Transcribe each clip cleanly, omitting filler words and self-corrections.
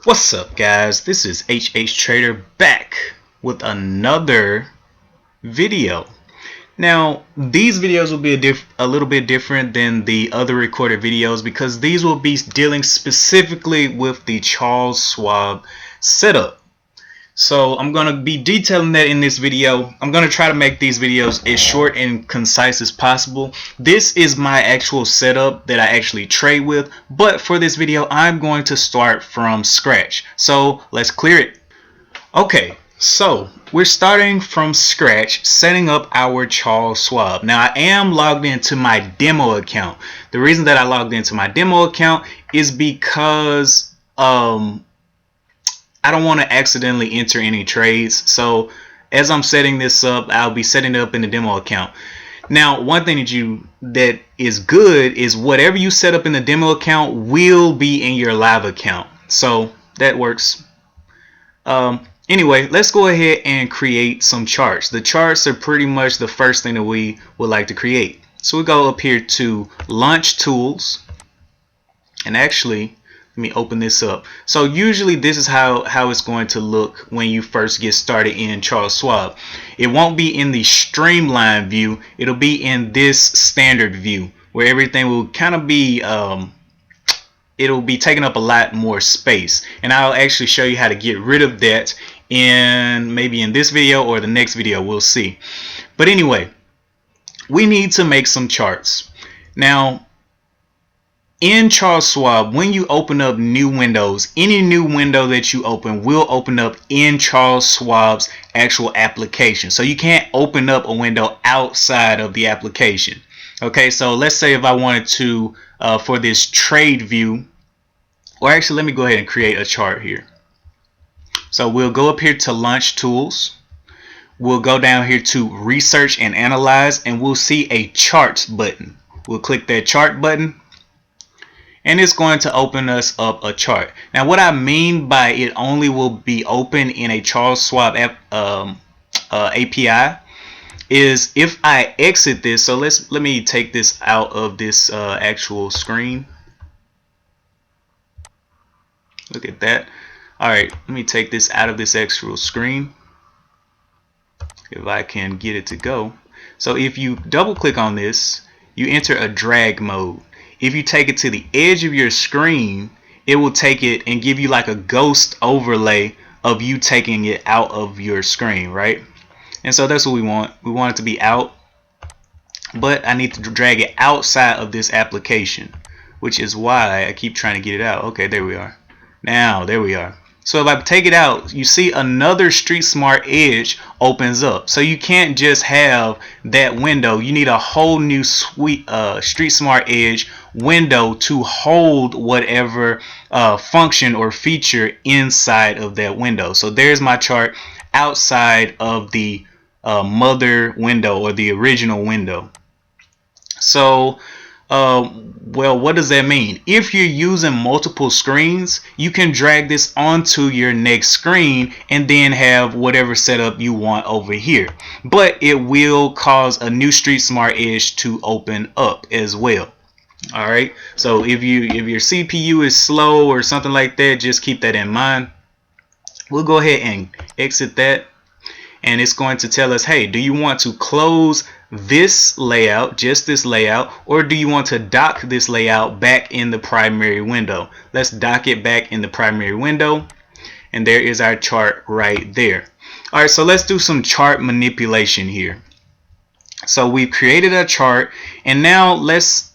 What's up, guys? This is HHTrader back with another video. Now, these videos will be a little bit different than the other recorded videos because these will be dealing specifically with the Charles Schwab setup. So I'm going to be detailing that in this video. I'm going to try to make these videos as short and concise as possible. This is my actual setup that I actually trade with, but for this video I'm going to start from scratch. So let's clear it. Okay, so we're starting from scratch, setting up our Charles Schwab. Now I am logged into my demo account. The reason that I logged into my demo account is because I don't want to accidentally enter any trades. So as I'm setting this up, I'll be setting it up in the demo account. Now, one thing that is good is whatever you set up in the demo account will be in your live account. So that works. Anyway, let's go ahead and create some charts. The charts are pretty much the first thing that we would like to create. So we go up here to Launch Tools, and actually, let me open this up. So usually this is how it's going to look when you first get started in Charles Schwab. It won't be in the streamline view. It'll be in this standard view where everything will kind of be it'll be taking up a lot more space, and I'll actually show you how to get rid of that in maybe in this video or the next video. We'll see. But anyway, we need to make some charts. Now in Charles Schwab, when you open up new windows, any new window that you open will open up in Charles Schwab's actual application. So you can't open up a window outside of the application. Okay, so let's say if I wanted to, for this trade view, or actually let me go ahead and create a chart here. So we'll go up here to Launch Tools. We'll go down here to Research and Analyze, and we'll see a Charts button. We'll click that Chart button, and it's going to open us up a chart. Now what I mean by it only will be open in a Charles Schwab API is if I exit this. So let me take this out of this actual screen. Look at that. Alright, let me take this out of this actual screen if I can get it to go. So if you double click on this, you enter a drag mode. If you take it to the edge of your screen, it will take it and give you like a ghost overlay of you taking it out of your screen, right? And so that's what we want. We want it to be out, but I need to drag it outside of this application, which is why I keep trying to get it out. Okay, there we are. Now, there we are. So if I take it out, you see another Street Smart Edge opens up. So you can't just have that window. You need a whole new Street Smart Edge window to hold whatever function or feature inside of that window. So there's my chart outside of the mother window or the original window. So well, what does that mean? If you're using multiple screens, you can drag this onto your next screen and then have whatever setup you want over here. But it will cause a new Street Smart Edge to open up as well. Alright, so if your CPU is slow or something like that, just keep that in mind. We'll go ahead and exit that, and it's going to tell us, hey, do you want to close this layout, just this layout, or do you want to dock this layout back in the primary window? Let's dock it back in the primary window, and there is our chart right there. Alright, so let's do some chart manipulation here. So we've created a chart, and now let's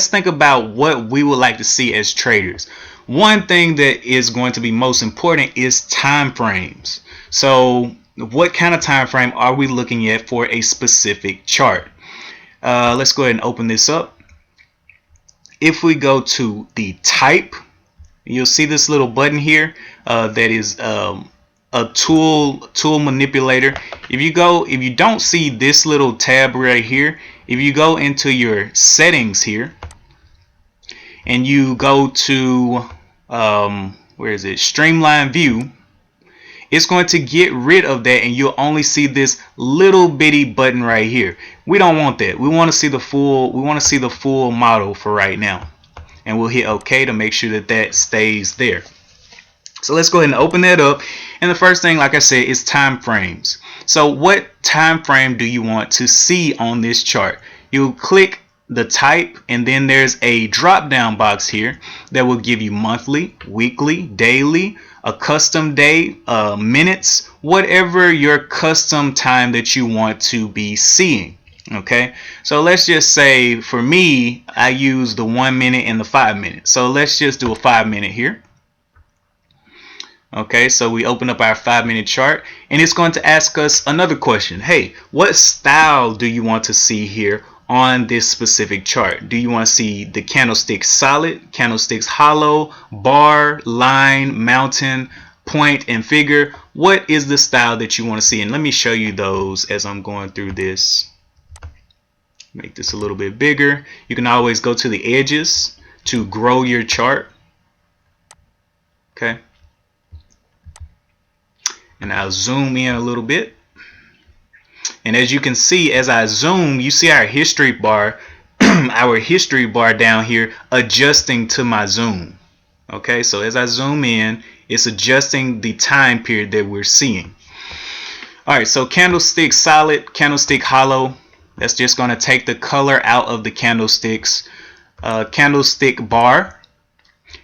think about what we would like to see as traders. One thing that is going to be most important is time frames. So what kind of time frame are we looking at for a specific chart? Let's go ahead and open this up. If we go to the type, you'll see this little button here that is a tool manipulator. If you don't see this little tab right here, if you go into your settings here and you go to where is it, streamline view, it's going to get rid of that, and you'll only see this little bitty button right here. We don't want that. We want to see the full model for right now, and we'll hit OK to make sure that that stays there. So let's go ahead and open that up. And the first thing, like I said, is time frames. So what time frame do you want to see on this chart? You'll click the type, and then there's a drop down box here that will give you monthly, weekly, daily, a custom day, minutes, whatever your custom time that you want to be seeing. Okay, so let's just say for me, I use the 1 minute and the 5 minute. So let's just do a 5 minute here. Okay, so we open up our 5 minute chart, and it's going to ask us another question. Hey, what style do you want to see here on this specific chart? Do you want to see the candlestick solid, candlesticks hollow, bar, line, mountain, point, and figure? What is the style that you want to see? And let me show you those as I'm going through this. Make this a little bit bigger. You can always go to the edges to grow your chart. Okay. And I'll zoom in a little bit. And as you can see, as I zoom, you see our history bar, our history bar down here adjusting to my zoom. Okay, so as I zoom in, it's adjusting the time period that we're seeing. All right, so candlestick solid, candlestick hollow. That's just going to take the color out of the candlesticks. Candlestick bar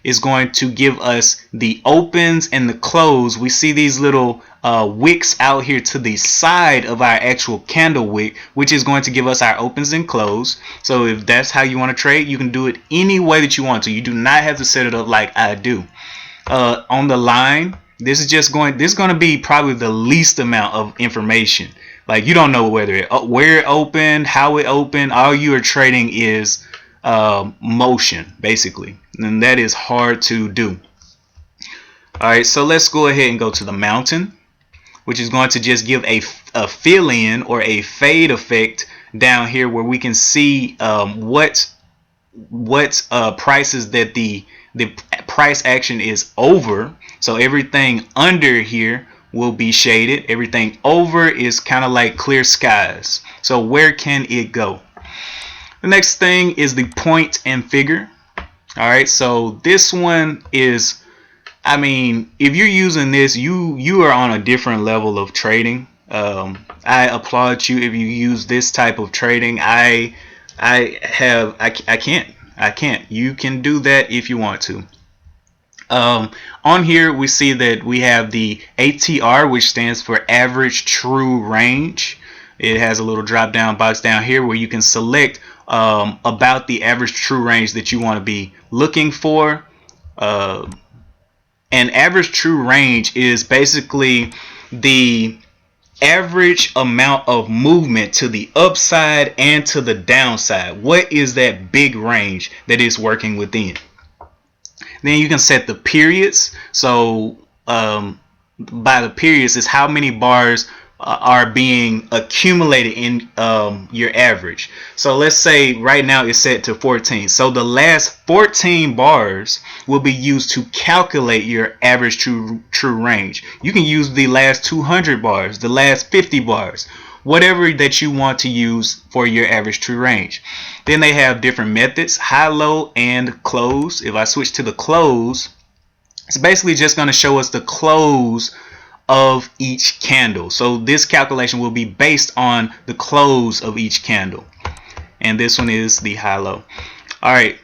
is going to give us the opens and the close. We see these little wicks out here to the side of our actual candle wick, which is going to give us our opens and close. So if that's how you want to trade, you can do it any way that you want to. You do not have to set it up like I do. On the line, this is going to be probably the least amount of information. Like, you don't know where it opened, how it opened. All you are trading is motion, basically, and that is hard to do. All right, so let's go ahead and go to the mountain, which is going to just give a fill-in or a fade effect down here, where we can see what prices that the price action is over. So everything under here will be shaded. Everything over is kind of like clear skies. So where can it go? The next thing is the point and figure. All right, so this one is, I mean, if you're using this, you are on a different level of trading. I applaud you if you use this type of trading. I can't. You can do that if you want to. On here we see that we have the ATR, which stands for average true range. It has a little drop down box down here where you can select about the average true range that you want to be looking for. An average true range is basically the average amount of movement to the upside and to the downside. What is that big range that is working within? Then you can set the periods. So by the periods is how many bars are being accumulated in your average. So let's say right now it's set to 14. So the last 14 bars will be used to calculate your average true range. You can use the last 200 bars, the last 50 bars, whatever that you want to use for your average true range. Then they have different methods, high, low, and close. If I switch to the close, it's basically just going to show us the close of each candle. So this calculation will be based on the close of each candle. And this one is the high, low. All right,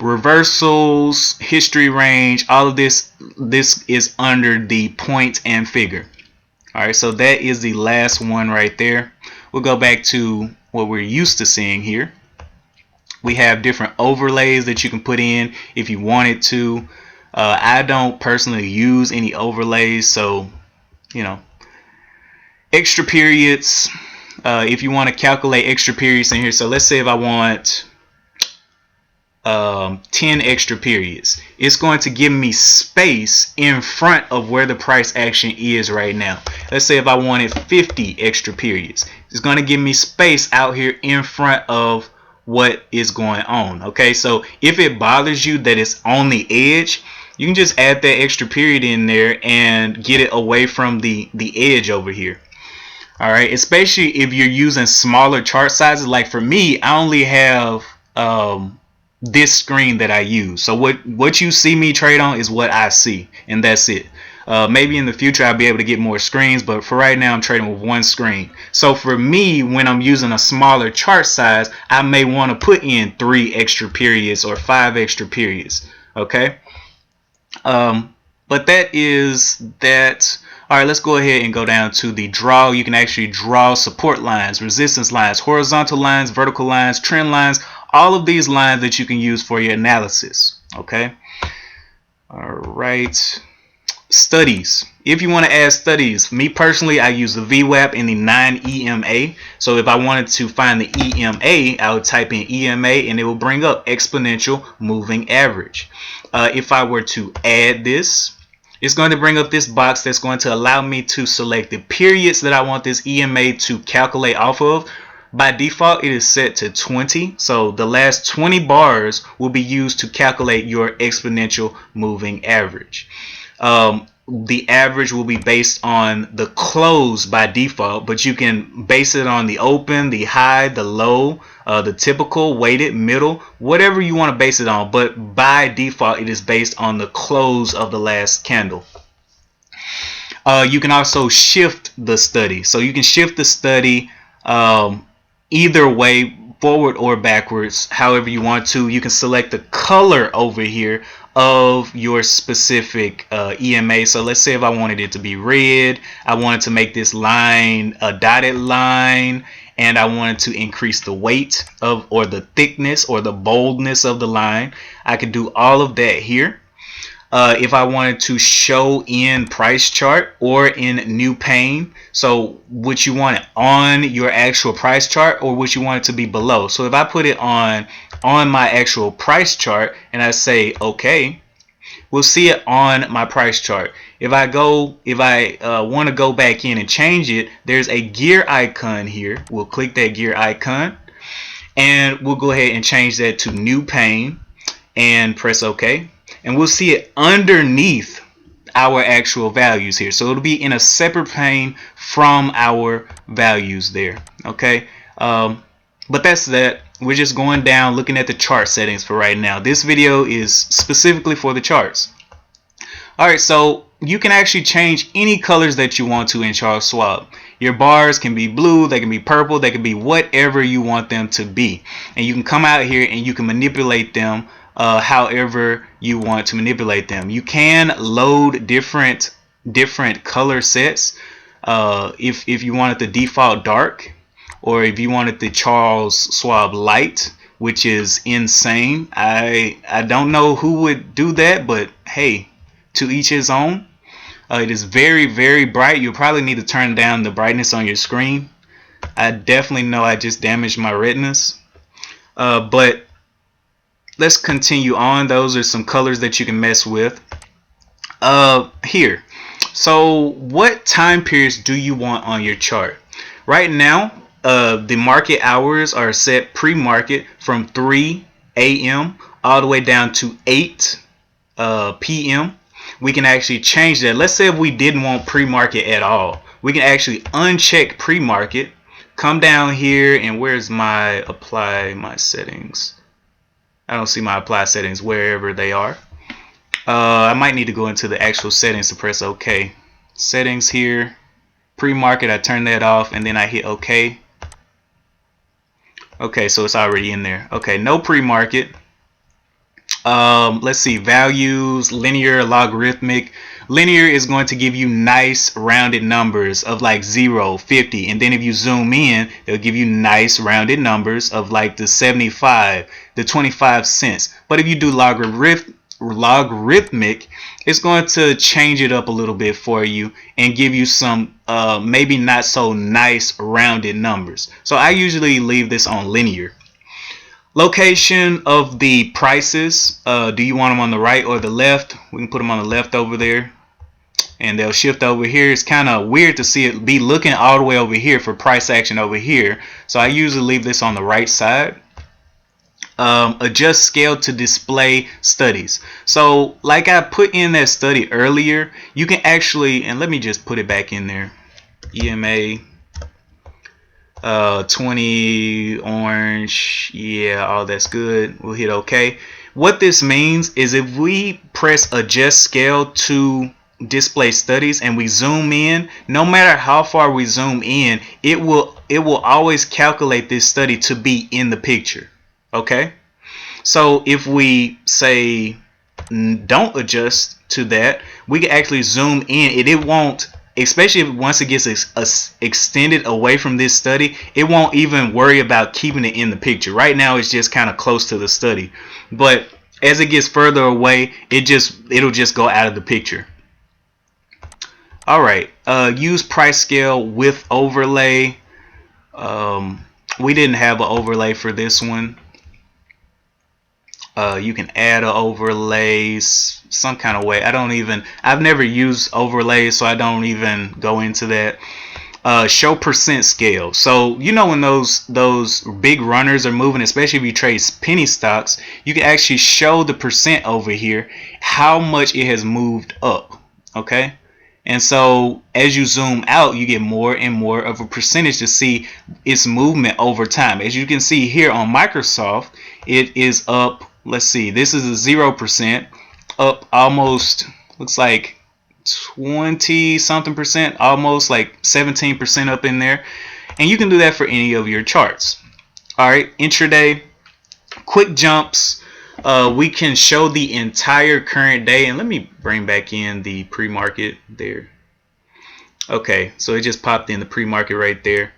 reversals, history range, all of this is under the point and figure. All right, so that is the last one right there. We'll go back to what we're used to seeing here. We have different overlays that you can put in if you wanted to. I don't personally use any overlays, so you know, extra periods, if you want to calculate extra periods in here. So let's say if I want 10 extra periods, it's going to give me space in front of where the price action is right now. Let's say if I wanted 50 extra periods, it's going to give me space out here in front of what is going on. Okay, so if it bothers you that it's on the edge, you can just add that extra period in there and get it away from the edge over here. All right, especially if you're using smaller chart sizes. Like for me, I only have this screen that I use. So what you see me trade on is what I see, and that's it. Maybe in the future I'll be able to get more screens, but for right now I'm trading with one screen. So for me, when I'm using a smaller chart size, I may want to put in 3 extra periods or 5 extra periods. Okay. But that is that. All right, let's go ahead and go down to the draw. You can actually draw support lines, resistance lines, horizontal lines, vertical lines, trend lines, all of these lines that you can use for your analysis. Okay. All right. Studies. If you want to add studies, me personally, I use the VWAP and the 9 EMA. So if I wanted to find the EMA, I would type in EMA and it will bring up exponential moving average. If I were to add this, it's going to bring up this box that's going to allow me to select the periods that I want this EMA to calculate off of. By default, it is set to 20. So the last 20 bars will be used to calculate your exponential moving average. The average will be based on the close by default, but you can base it on the open, the high, the low, the typical, weighted, middle, whatever you want to base it on. But by default, it is based on the close of the last candle. You can also shift the study. So you can shift the study either way, forward or backwards, however you want to. You can select the color over here of your specific EMA. So let's say if I wanted it to be red, I wanted to make this line a dotted line, and I wanted to increase the weight of, or the thickness or the boldness of the line, I could do all of that here. If I wanted to show in price chart or in new pane, so would you want it on your actual price chart or would you want it to be below? So if I put it on my actual price chart and I say okay, we'll see it on my price chart. If I want to go back in and change it, there's a gear icon here. We'll click that gear icon and we'll go ahead and change that to new pane and press OK. And we'll see it underneath our actual values here. So it'll be in a separate pane from our values there. Okay. But that's that. We're just going down looking at the chart settings for right now. This video is specifically for the charts. Alright, so you can actually change any colors that you want to in Charles Schwab. Your bars can be blue, they can be purple, they can be whatever you want them to be. And you can come out here and you can manipulate them however you want to manipulate them. You can load different color sets if you wanted the default dark, or if you wanted the Charles Schwab light, which is insane. I don't know who would do that, but hey, to each his own. It is very, very bright. You'll probably need to turn down the brightness on your screen. I definitely know I just damaged my retinas, but let's continue on. Those are some colors that you can mess with here. So what time periods do you want on your chart? Right now, the market hours are set pre-market from 3 a.m. all the way down to 8 p.m. We can actually change that. Let's say if we didn't want pre-market at all, we can actually uncheck pre-market, come down here, and where's my apply my settings? I don't see my apply settings wherever they are. I might need to go into the actual settings to press OK. Settings here, pre-market, I turn that off and then I hit OK. Okay, so it's already in there. Okay, no pre-market. Let's see, values, linear, logarithmic. Linear is going to give you nice rounded numbers of like 0, 50, and then if you zoom in, it'll give you nice rounded numbers of like the 75, the 25 cents. But if you do logarithmic, it's going to change it up a little bit for you and give you some maybe not so nice rounded numbers. So I usually leave this on linear. Location of the prices, do you want them on the right or the left? We can put them on the left over there and they'll shift over here. It's kind of weird to see it be looking all the way over here for price action over here, so I usually leave this on the right side. Adjust scale to display studies. So like I put in that study earlier, you can actually, and let me just put it back in there, EMA. 20 orange, yeah, all that's good. We'll hit OK. What this means is if we press adjust scale to display studies and we zoom in, no matter how far we zoom in, it will always calculate this study to be in the picture. Okay, so if we say don't adjust to that, we can actually zoom in and it won't, especially once it gets extended away from this study, it won't even worry about keeping it in the picture. Right now it's just kind of close to the study, but as it gets further away, it'll just go out of the picture. All right, use price scale with overlay. We didn't have an overlay for this one. You can add an overlay some kind of way. I've never used overlays, so I don't even go into that. Show percent scale. So you know when those big runners are moving, especially if you trade penny stocks, you can actually show the percent over here, how much it has moved up. Okay, and so as you zoom out, you get more and more of a percentage to see its movement over time. As you can see here on Microsoft, it is up. Let's see, this is a 0%, up almost, looks like 20 something percent, almost like 17% up in there. And you can do that for any of your charts. All right, intraday, quick jumps. We can show the entire current day, and let me bring back in the pre-market there. Okay, so it just popped in the pre-market right there.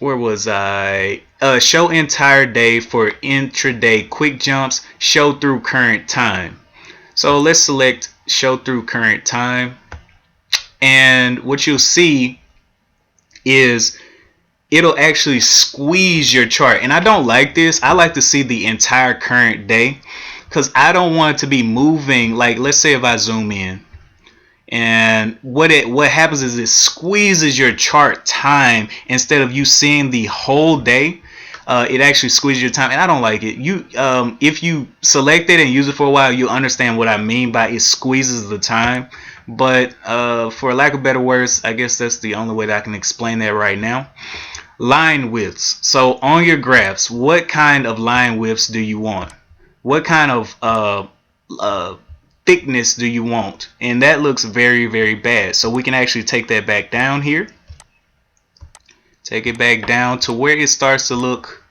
Where was I? Show entire day for intraday quick jumps, show through current time. So let's select show through current time, and what you'll see is it'll actually squeeze your chart. And I don't like this. I like to see the entire current day because I don't want it to be moving. Like, let's say if I zoom in, and what happens is it squeezes your chart time instead of you seeing the whole day. It actually squeezes your time, and I don't like it. If you select it and use it for a while, you'll understand what I mean by it squeezes the time. But for lack of better words, I guess that's the only way that I can explain that right now. Line widths. So on your graphs, what kind of line widths do you want? What kind of thickness do you want? And that looks very, very bad. So we can actually take that back down here. Take it back down to where it starts to look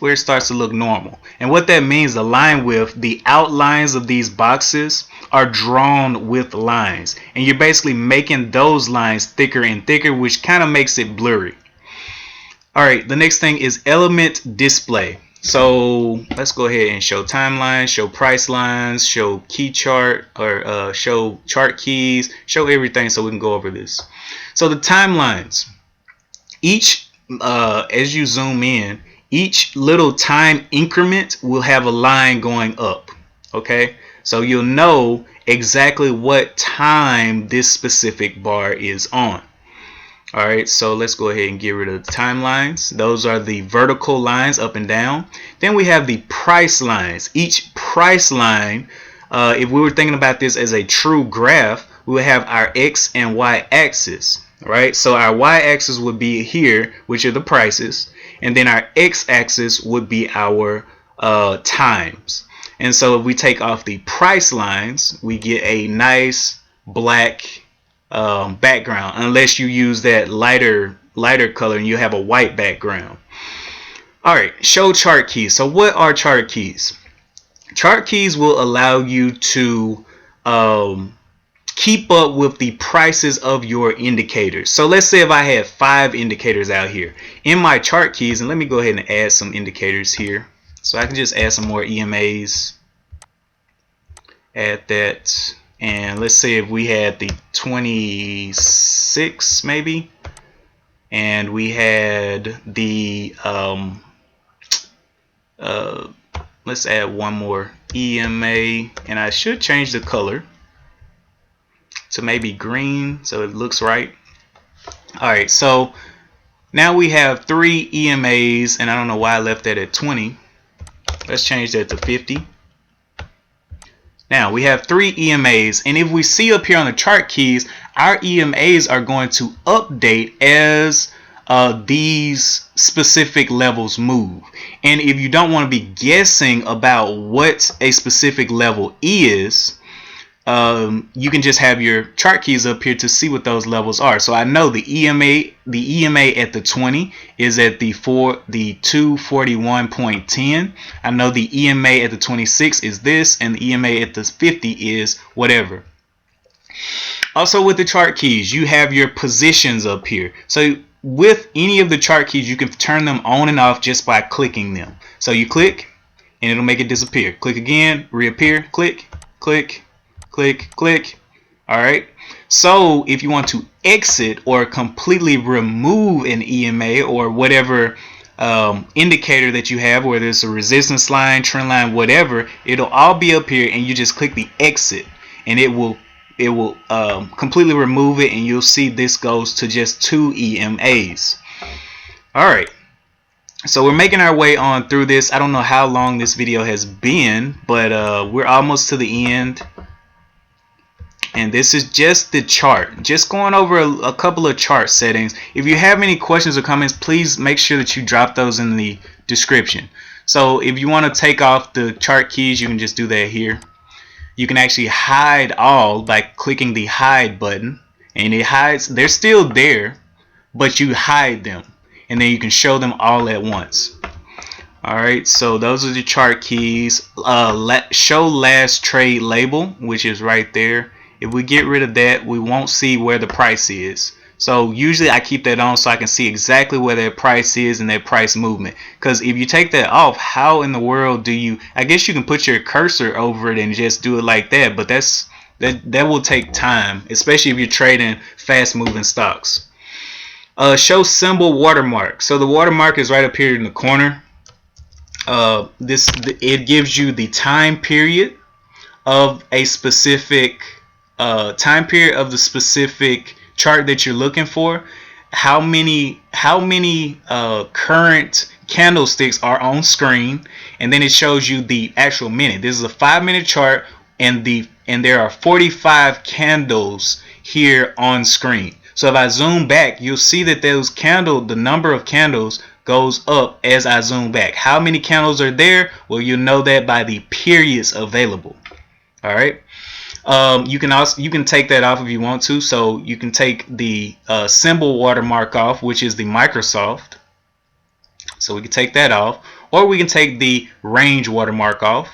normal. And what that means, the line width, the outlines of these boxes are drawn with lines, and you're basically making those lines thicker and thicker, which kind of makes it blurry. All right, the next thing is element display. So let's go ahead and show timelines, show price lines, show key chart, or show chart keys, show everything so we can go over this. So the timelines, each as you zoom in, each little time increment will have a line going up. Okay, so you'll know exactly what time this specific bar is on. All right, so let's go ahead and get rid of the timelines. Those are the vertical lines up and down. Then we have the price lines. Each price line, if we were thinking about this as a true graph, we would have our X and Y axis, right? So our Y axis would be here, which are the prices, and then our X axis would be our times. And so if we take off the price lines, we get a nice black background, unless you use that lighter color and you have a white background. All right, show chart keys. So what are chart keys? Chart keys will allow you to keep up with the prices of your indicators. So let's say if I had 5 indicators out here in my chart keys, and let me go ahead and add some indicators here. So I can just add some more EMAs, add that. And let's say if we had the 26 maybe, and we had the let's add one more EMA, and I should change the color to maybe green so it looks right. All right, so now we have 3 EMAs, and I don't know why I left that at 20. Let's change that to 50. Now we have 3 EMAs, and if we see up here on the chart keys, our EMAs are going to update as these specific levels move. And if you don't want to be guessing about what a specific level is, you can just have your chart keys up here to see what those levels are. So I know the EMA at the 20 is at the 241.10. I know the EMA at the 26 is this, and the EMA at the 50 is whatever. Also with the chart keys, you have your positions up here. So with any of the chart keys, you can turn them on and off just by clicking them. So you click and it'll make it disappear. Click again, reappear, click, click, click, click. All right. So if you want to exit or completely remove an EMA or whatever indicator that you have, whether it's a resistance line, trend line, whatever, it'll all be up here, and you just click the exit, and it will completely remove it, and you'll see this goes to just 2 EMAs. All right. So we're making our way on through this. I don't know how long this video has been, but we're almost to the end. And this is just the chart, just going over a couple of chart settings. If you have any questions or comments, please make sure that you drop those in the description. So if you want to take off the chart keys, you can just do that here. You can actually hide all by clicking the hide button, and it hides. They're still there, but you hide them, and then you can show them all at once. Alright, so those are the chart keys. Show last trade label, which is right there. If we get rid of that, we won't see where the price is. So usually I keep that on so I can see exactly where that price is and that price movement. Because if you take that off, how in the world do you, I guess you can put your cursor over it and just do it like that, but that will take time, especially if you're trading fast moving stocks. Show symbol watermark. So the watermark is right up here in the corner. It gives you the time period of a specific chart that you're looking for, how many current candlesticks are on screen, and then it shows you the actual minute. This is a 5-minute chart, and there are 45 candles here on screen. So if I zoom back, you'll see that the number of candles goes up as I zoom back. How many candles are there? Well, you'll know that by the periods available. All right. You can take that off if you want to. So you can take the symbol watermark off, which is the Microsoft. So we can take that off, or we can take the range watermark off,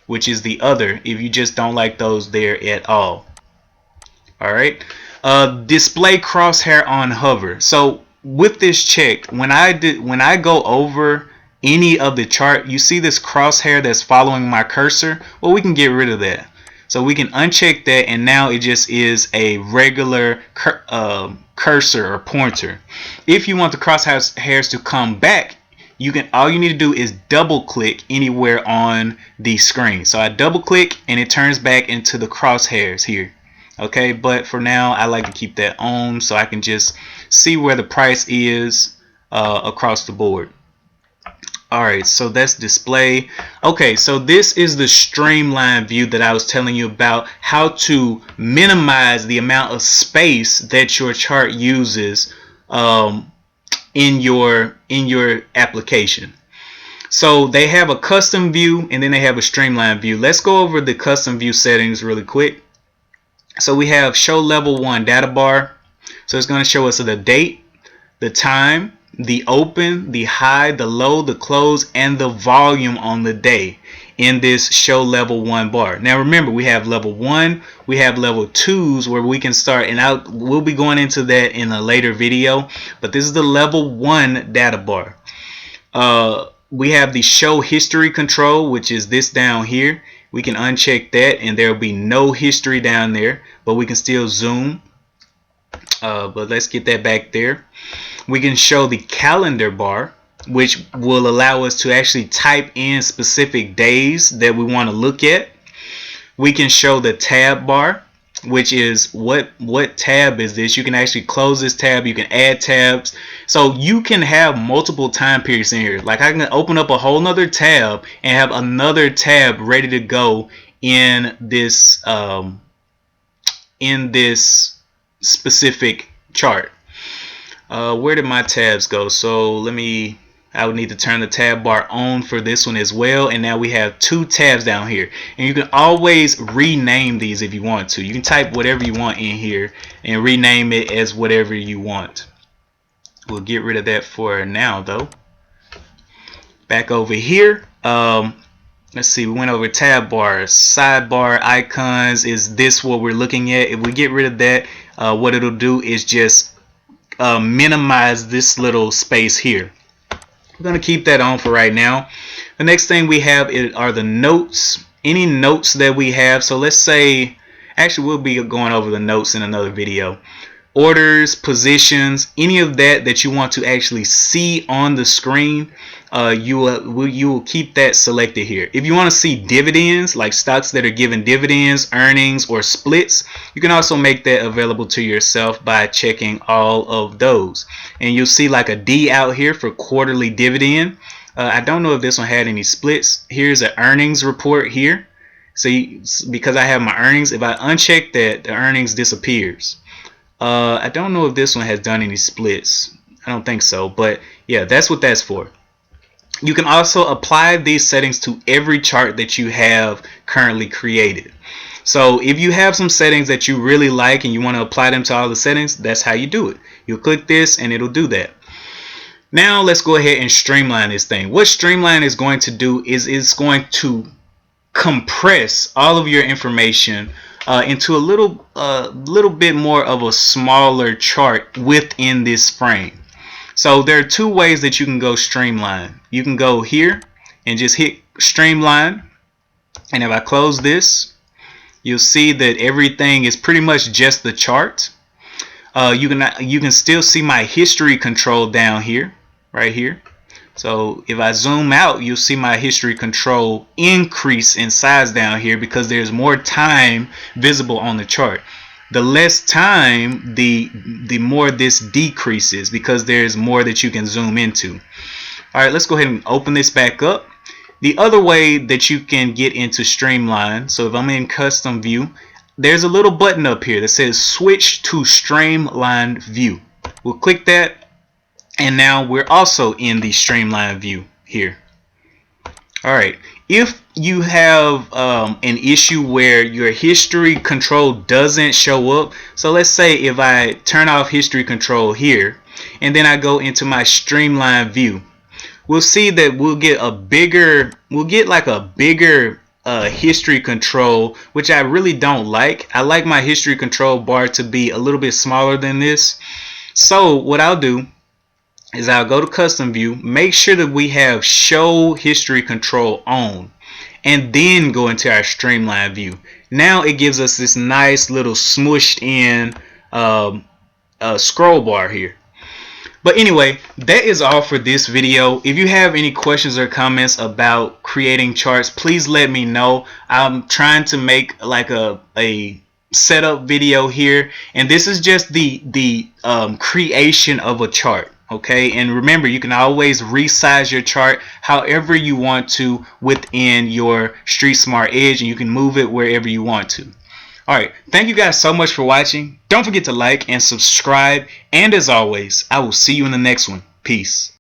which is the other, if you just don't like those there at all. All right. Display crosshair on hover. So with this checked, when I go over any of the chart, you see this crosshair that's following my cursor. Well, we can get rid of that. So we can uncheck that, and now it just is a regular cursor or pointer. If you want the crosshairs to come back, all you need to do is double click anywhere on the screen. So I double click and it turns back into the crosshairs here. Okay, but for now I like to keep that on so I can just see where the price is across the board. Alright, so that's display. Okay, so this is the streamline view that I was telling you about, how to minimize the amount of space that your chart uses in your application. So they have a custom view and then they have a streamline view. Let's go over the custom view settings really quick. So we have show level 1 data bar. So it's going to show us the date, the time, the open, the high, the low, the close, and the volume on the day in this show level 1 bar. Now remember, we have level 1, we have level 2s where we can start, and we'll be going into that in a later video, but this is the level 1 data bar. We have the show history control, which is this down here. We can uncheck that and there will be no history down there, but we can still zoom. But let's get that back there. We can show the calendar bar, which will allow us to actually type in specific days that we want to look at. We can show the tab bar, which is what tab is this. You can actually close this tab, you can add tabs, so you can have multiple time periods in here. Like I can open up a whole nother tab and have another tab ready to go in this specific chart. Where did my tabs go? So I would need to turn the tab bar on for this one as well. And now we have 2 tabs down here. And you can always rename these if you want to. You can type whatever you want in here and rename it as whatever you want. We'll get rid of that for now though. Back over here. Let's see, we went over tab bars, sidebar, icons. Is this what we're looking at? If we get rid of that, what it'll do is just minimize this little space here. We're going to keep that on for right now. The next thing we have are the notes, any notes that we have. So let's say, actually we'll be going over the notes in another video. Orders, positions, any of that you want to actually see on the screen, you will keep that selected here. If you want to see dividends, like stocks that are giving dividends, earnings, or splits, you can also make that available to yourself by checking all of those. And you'll see like a D out here for quarterly dividend. I don't know if this one had any splits. Here's an earnings report here. See, because I have my earnings, if I uncheck that, the earnings disappears. I don't know if this one has done any splits. I don't think so, but yeah, that's what that's for. You can also apply these settings to every chart that you have currently created. So if you have some settings that you really like and you want to apply them to all the settings, that's how you do it. You'll click this and it'll do that. Now let's go ahead and streamline this thing. What Streamline is going to do is it's going to compress all of your information into a little bit more of a smaller chart within this frame. So there are 2 ways that you can go streamline. You can go here and just hit streamline, and if I close this, you'll see that everything is pretty much just the chart. You can still see my history control down here, right here. So if I zoom out, you'll see my history control increase in size down here because there's more time visible on the chart. The less time, the more this decreases because there's more that you can zoom into. All right, let's go ahead and open this back up. The other way that you can get into Streamline, so if I'm in custom view, there's a little button up here that says switch to Streamline view. We'll click that. And now we're also in the Streamline view here. All right, if you have an issue where your history control doesn't show up, so let's say if I turn off history control here and then I go into my Streamline view, we'll see that we'll get like a bigger history control, which I really don't like. I like my history control bar to be a little bit smaller than this. So what I'll do is I'll go to custom view, make sure that we have show history control on, and then go into our Streamline view. Now it gives us this nice little smushed in scroll bar here. But anyway, that is all for this video. If you have any questions or comments about creating charts, please let me know. I'm trying to make like a setup video here, and this is just the creation of a chart. Okay, and remember, you can always resize your chart however you want to within your Street Smart Edge, and you can move it wherever you want to. Alright, thank you guys so much for watching. Don't forget to like and subscribe, and as always, I will see you in the next one. Peace.